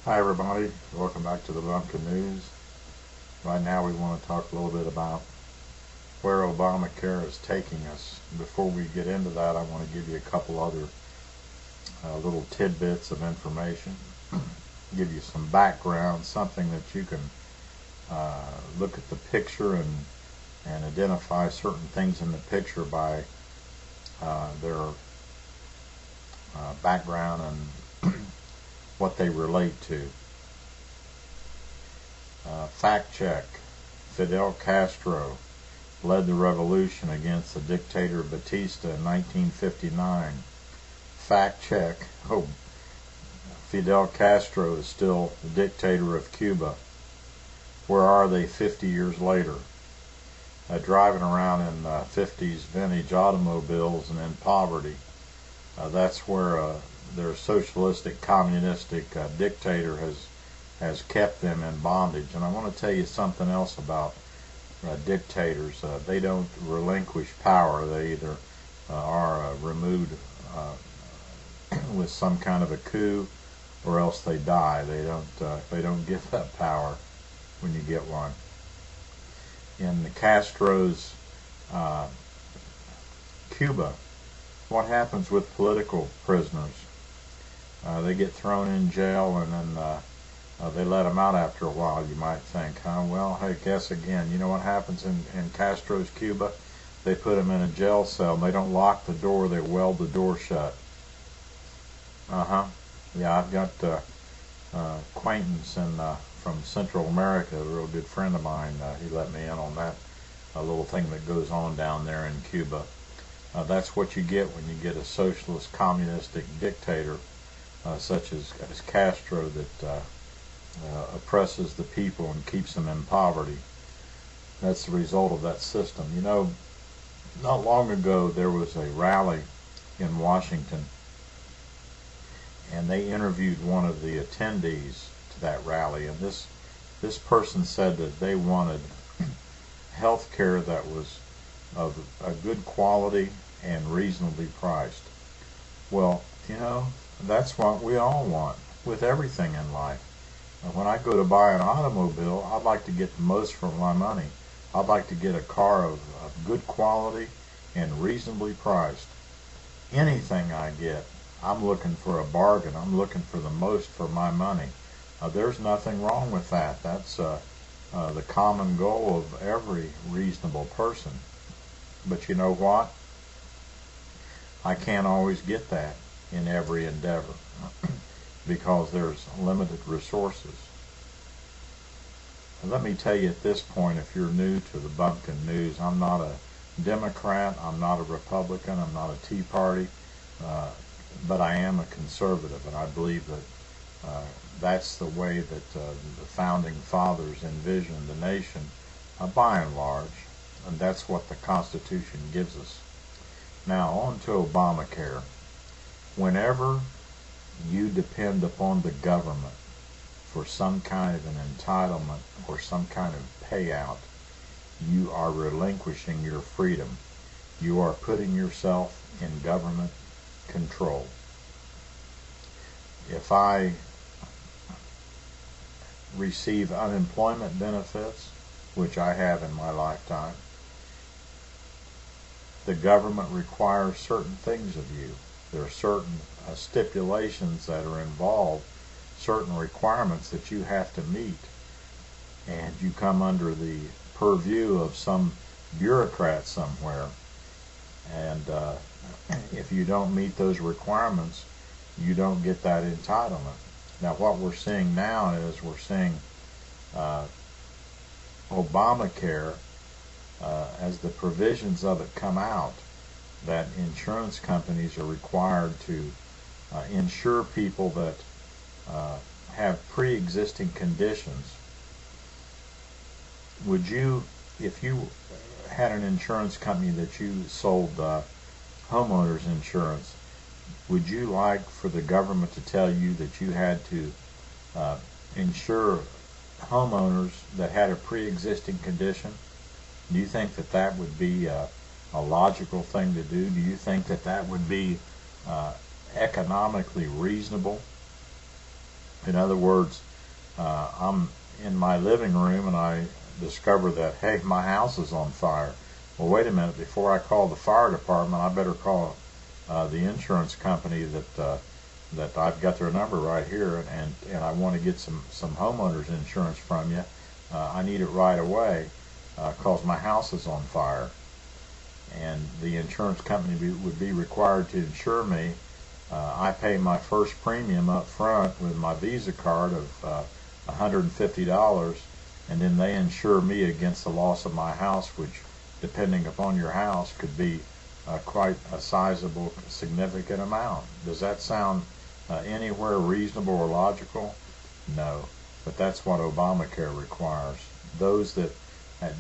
Hi everybody, welcome back to the Bumpkin News. Right now we want to talk a little bit about where Obamacare is taking us. Before we get into that, I want to give you a couple other little tidbits of information, give you some background, something that you can look at the picture and identify certain things in the picture by their background and what they relate to. Fact check. Fidel Castro led the revolution against the dictator Batista in 1959. Fact check. Oh, Fidel Castro is still the dictator of Cuba. Where are they 50 years later? Driving around in 50s vintage automobiles and in poverty. That's where their socialistic, communistic dictator has kept them in bondage. And I want to tell you something else about dictators. They don't relinquish power. They either are removed with some kind of a coup, or else they die. They don't give up power when you get one. In the Castro's Cuba, what happens with political prisoners? They get thrown in jail, and then they let them out after a while, you might think. Well, hey, guess again. You know what happens in Castro's Cuba? They put them in a jail cell, and they don't lock the door. They weld the door shut. Yeah, I've got acquaintance from Central America, a real good friend of mine. He let me in on that little thing that goes on down there in Cuba. That's what you get when you get a socialist, communistic dictator such as Castro that oppresses the people and keeps them in poverty. That's the result of that system. You know, not long ago there was a rally in Washington, and they interviewed one of the attendees to that rally, and this person said that they wanted health care that was of a good quality and reasonably priced. Well, you know, that's what we all want with everything in life. And when I go to buy an automobile, I'd like to get the most for my money. I'd like to get a car of good quality and reasonably priced. Anything I get, I'm looking for a bargain. I'm looking for the most for my money. There's nothing wrong with that. That's the common goal of every reasonable person. But you know what? I can't always get that in every endeavor because there's limited resources. And let me tell you at this point, if you're new to the Bumpkin News, I'm not a Democrat, I'm not a Republican, I'm not a Tea Party, but I am a conservative, and I believe that that's the way that the founding fathers envisioned the nation by and large, and that's what the Constitution gives us. Now on to Obamacare. Whenever you depend upon the government for some kind of an entitlement or some kind of payout, you are relinquishing your freedom. You are putting yourself in government control. If I receive unemployment benefits, which I have in my lifetime, the government requires certain things of you. There are certain stipulations that are involved, certain requirements that you have to meet, and you come under the purview of some bureaucrat somewhere, and if you don't meet those requirements, you don't get that entitlement. Now what we're seeing now is we're seeing Obamacare, as the provisions of it come out, that insurance companies are required to insure people that have pre-existing conditions. Would you, if you had an insurance company that you sold homeowners insurance, would you like for the government to tell you that you had to insure homeowners that had a pre-existing condition? Do you think that that would be a logical thing to do? Do you think that that would be economically reasonable? In other words, I'm in my living room and I discover that, hey, my house is on fire. Well, wait a minute, before I call the fire department, I better call the insurance company that I've got their number right here, and I want to get some homeowners insurance from you. I need it right away because my house is on fire. And the insurance company would be required to insure me. I pay my first premium up front with my Visa card of $150, and then they insure me against the loss of my house, which, depending upon your house, could be quite a sizable, significant amount. Does that sound anywhere reasonable or logical? No, but that's what Obamacare requires. Those that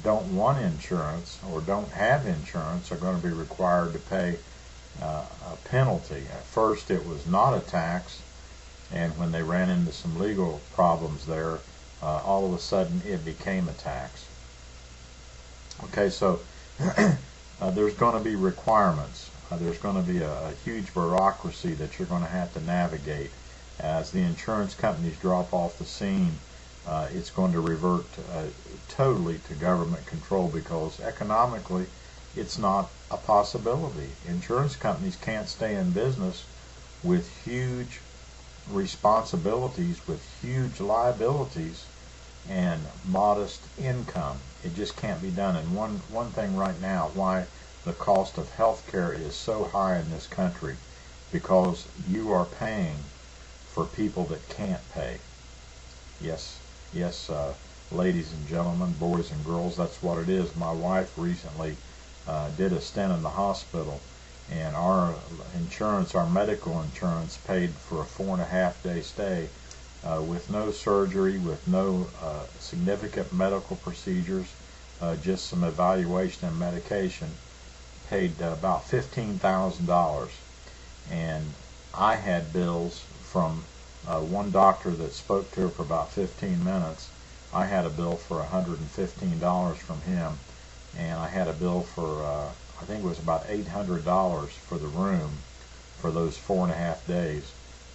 don't want insurance or don't have insurance are going to be required to pay a penalty. At first it was not a tax, and when they ran into some legal problems there, all of a sudden it became a tax. Okay, so there's going to be requirements. There's going to be a huge bureaucracy that you're going to have to navigate. As the insurance companies drop off the scene, it's going to revert totally to government control, because economically it's not a possibility. Insurance companies can't stay in business with huge responsibilities, with huge liabilities, and modest income. It just can't be done. And one thing right now, why the cost of health care is so high in this country, because you are paying for people that can't pay. Yes, ladies and gentlemen, boys and girls, that's what it is. My wife recently did a stint in the hospital, and our insurance, our medical insurance, paid for a 4.5-day stay with no surgery, with no significant medical procedures, just some evaluation and medication. Paid about $15,000, and I had bills from one doctor that spoke to her for about 15 minutes. I had a bill for $115 from him, and I had a bill for I think it was about $800 for the room for those 4.5 days.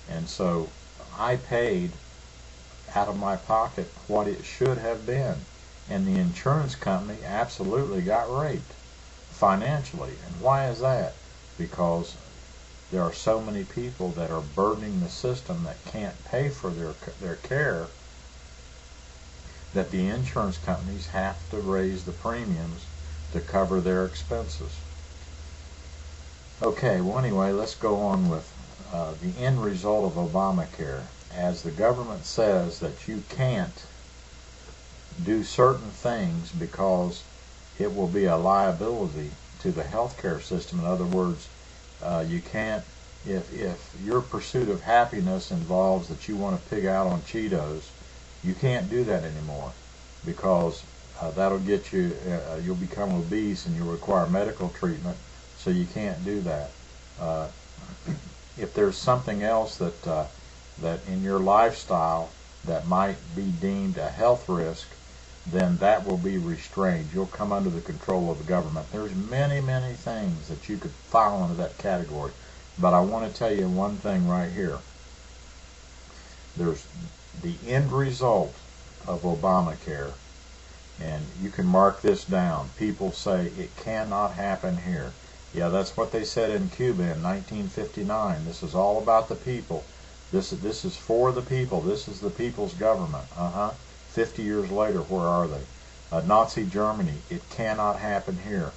And so I paid out of my pocket what it should have been, and the insurance company absolutely got raped financially. And why is that? Because there are so many people that are burdening the system that can't pay for their care, that the insurance companies have to raise the premiums to cover their expenses. Okay, well anyway, let's go on with the end result of Obamacare. As the government says that you can't do certain things because it will be a liability to the healthcare system. In other words, you can't, if your pursuit of happiness involves that you want to pig out on Cheetos, you can't do that anymore, because that'll get you, you'll become obese and you'll require medical treatment, so you can't do that. If there's something else that in your lifestyle that might be deemed a health risk, then that will be restrained. You'll come under the control of the government. There's many things that you could fall into that category. But I want to tell you one thing right here. There's the end result of Obamacare, and you can mark this down. People say it cannot happen here. Yeah, that's what they said in Cuba in 1959. This is all about the people. This is for the people. This is the people's government. 50 years later, where are they? Nazi Germany, it cannot happen here.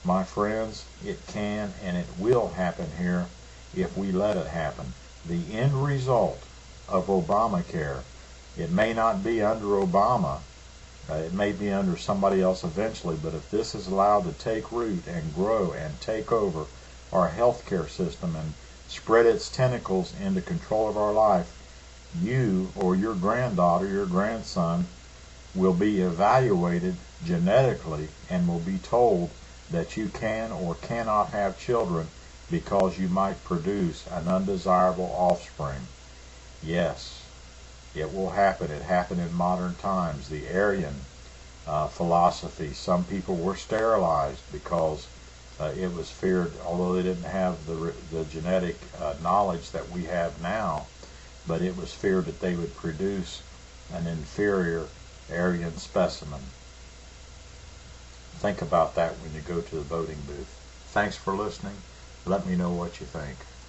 My friends, it can and it will happen here if we let it happen. The end result of Obamacare, it may not be under Obama, it may be under somebody else eventually, but if this is allowed to take root and grow and take over our healthcare system and spread its tentacles into control of our life, you or your granddaughter, your grandson, will be evaluated genetically and will be told that you can or cannot have children because you might produce an undesirable offspring. Yes, it will happen. It happened in modern times. The Aryan philosophy, some people were sterilized because it was feared, although they didn't have the genetic knowledge that we have now, but it was feared that they would produce an inferior Aryan specimen. Think about that when you go to the voting booth. Thanks for listening. Let me know what you think.